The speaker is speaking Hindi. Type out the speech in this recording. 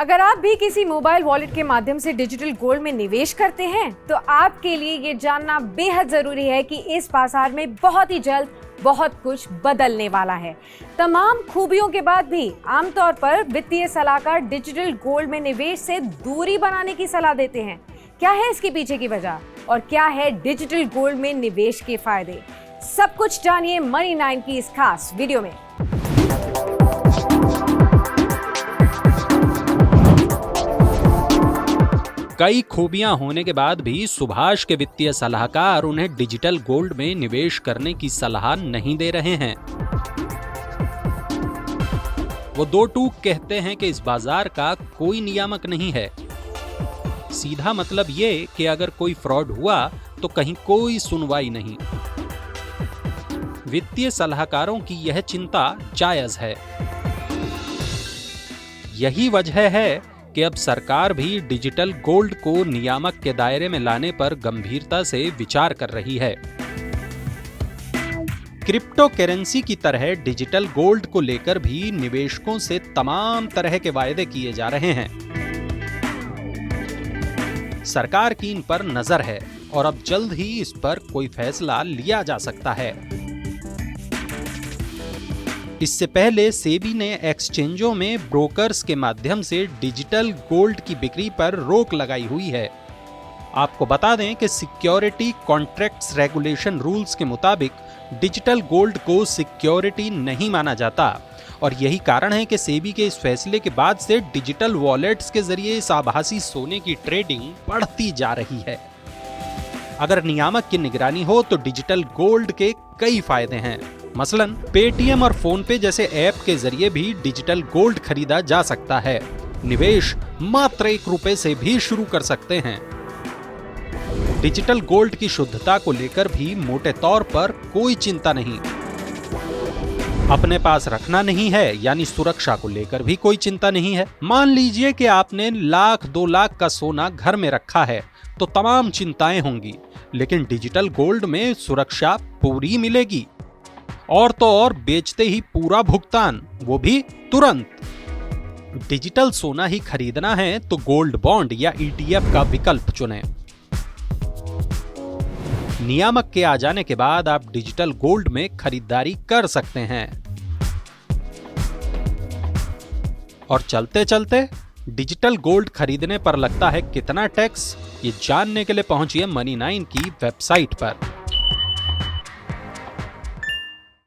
अगर आप भी किसी मोबाइल वॉलेट के माध्यम से डिजिटल गोल्ड में निवेश करते हैं तो आपके लिए ये जानना बेहद जरूरी है कि इस बाजार में बहुत ही जल्द बहुत कुछ बदलने वाला है। तमाम खूबियों के बाद भी आमतौर पर वित्तीय सलाहकार डिजिटल गोल्ड में निवेश से दूरी बनाने की सलाह देते हैं। क्या है इसके पीछे की वजह और क्या है डिजिटल गोल्ड में निवेश के फायदे, सब कुछ जानिए मनी 9 की इस खास वीडियो में। कई खूबियां होने के बाद भी सुभाष के वित्तीय सलाहकार उन्हें डिजिटल गोल्ड में निवेश करने की सलाह नहीं दे रहे हैं। वो दो टूक कहते हैं कि इस बाजार का कोई नियामक नहीं है। सीधा मतलब ये कि अगर कोई फ्रॉड हुआ तो कहीं कोई सुनवाई नहीं। वित्तीय सलाहकारों की यह चिंता जायज है। यही वजह है कि अब सरकार भी डिजिटल गोल्ड को नियामक के दायरे में लाने पर गंभीरता से विचार कर रही है। क्रिप्टो करेंसी की तरह डिजिटल गोल्ड को लेकर भी निवेशकों से तमाम तरह के वायदे किए जा रहे हैं। सरकार की इन पर नजर है और अब जल्द ही इस पर कोई फैसला लिया जा सकता है। इससे पहले सेबी ने एक्सचेंजों में ब्रोकर्स के माध्यम से डिजिटल गोल्ड की बिक्री पर रोक लगाई हुई है। आपको बता दें कि सिक्योरिटी कॉन्ट्रैक्ट्स रेगुलेशन रूल्स के मुताबिक डिजिटल गोल्ड को सिक्योरिटी नहीं माना जाता और यही कारण है कि सेबी के इस फैसले के बाद से डिजिटल वॉलेट्स के जरिए इस आभासी सोने की ट्रेडिंग बढ़ती जा रही है। अगर नियामक की निगरानी हो तो डिजिटल गोल्ड के कई फायदे हैं। मसलन पेटीएम और फोन पे जैसे ऐप के जरिए भी डिजिटल गोल्ड खरीदा जा सकता है। निवेश मात्र ₹1 से भी शुरू कर सकते हैं। डिजिटल गोल्ड की शुद्धता को लेकर भी मोटे तौर पर कोई चिंता नहीं। अपने पास रखना नहीं है यानी सुरक्षा को लेकर भी कोई चिंता नहीं है। मान लीजिए कि आपने लाख 2 लाख का सोना घर में रखा है तो तमाम चिंताएं होंगी, लेकिन डिजिटल गोल्ड में सुरक्षा पूरी मिलेगी और तो और बेचते ही पूरा भुगतान, वो भी तुरंत। डिजिटल सोना ही खरीदना है तो गोल्ड बॉन्ड या ETF का विकल्प चुनें। नियामक के आ जाने के बाद आप डिजिटल गोल्ड में खरीदारी कर सकते हैं। और चलते चलते डिजिटल गोल्ड खरीदने पर लगता है कितना टैक्स, ये जानने के लिए पहुंचिए मनी 9 की वेबसाइट पर।